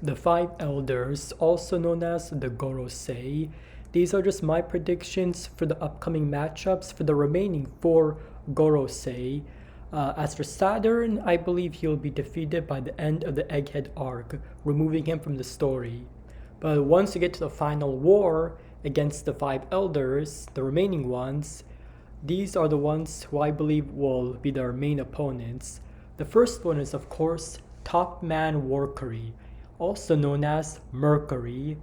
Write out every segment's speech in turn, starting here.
The Five Elders, also known as the Gorosei. These are just my predictions for the upcoming matchups for the remaining four Gorosei. As for Saturn, I believe he'll be defeated by the end of the Egghead arc, removing him from the story. But once you get to the final war against the Five Elders, the remaining ones, these are the ones who I believe will be their main opponents. The first one is, of course, Top Man Workery, also known as Mercury,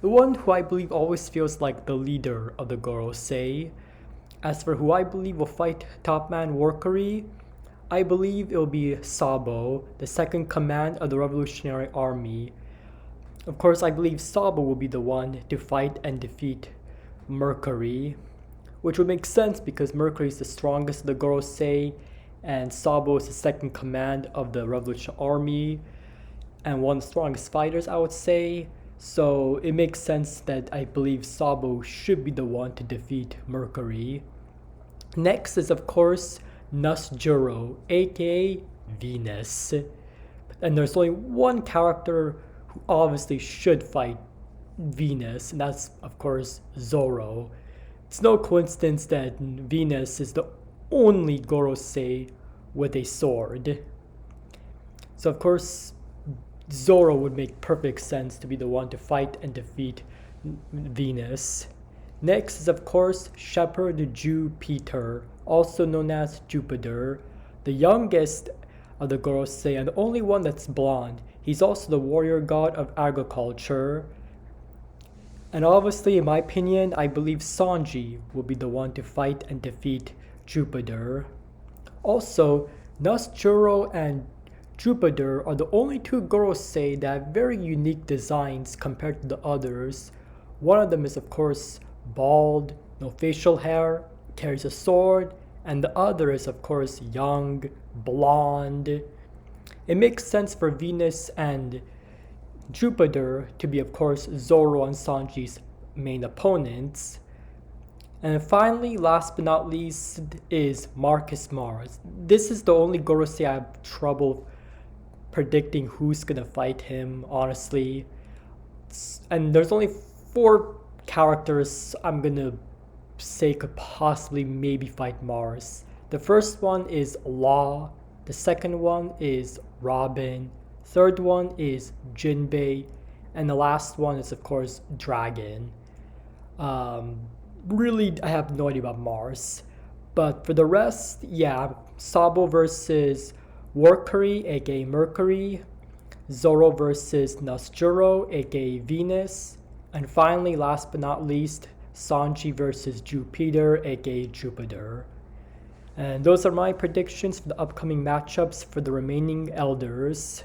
the one who I believe always feels like the leader of the Gorosei. As for who I believe will fight Top Man Workery, I believe it will be Sabo, the second command of the Revolutionary Army. Of course, I believe Sabo will be the one to fight and defeat Mercury, which would make sense because Mercury is the strongest of the Gorosei, and Sabo is the second command of the Revolutionary Army, and one of the strongest fighters, I would say. So it makes sense that I believe Sabo should be the one to defeat Mercury. Next is, of course, Nusjuro, aka Venus. And there's only one character who obviously should fight Venus, and that's, of course, Zoro. It's no coincidence that Venus is the only Gorosei with a sword. So, of course, Zoro would make perfect sense to be the one to fight and defeat Venus. Next is, of course, Shepherd Jupiter, also known as Jupiter, the youngest of the Gorosei and the only one that's blonde. He's also the warrior god of agriculture. And obviously, in my opinion, I believe Sanji will be the one to fight and defeat Jupiter. Also, Nusjuro and Jupiter are the only two Gorosei that have very unique designs compared to the others. One of them is, of course, bald, no facial hair, carries a sword, and the other is, of course, young, blonde. It makes sense for Venus and Jupiter to be, of course, Zoro and Sanji's main opponents. And finally, last but not least, is Marcus Mars. This is the only Gorosei I have trouble predicting who's gonna fight him, honestly. And there's only four characters I'm gonna say could possibly maybe fight Mars. The first one is Law, the second one is Robin, third one is Jinbei, and the last one is, of course, Dragon. Really, I have no idea about Mars. But for the rest, yeah, Sabo versus Workery, aka Mercury, Zoro versus Nusjuro, aka Venus, and finally, last but not least, Sanji versus Jupiter, aka Jupiter. And those are my predictions for the upcoming matchups for the remaining Elders.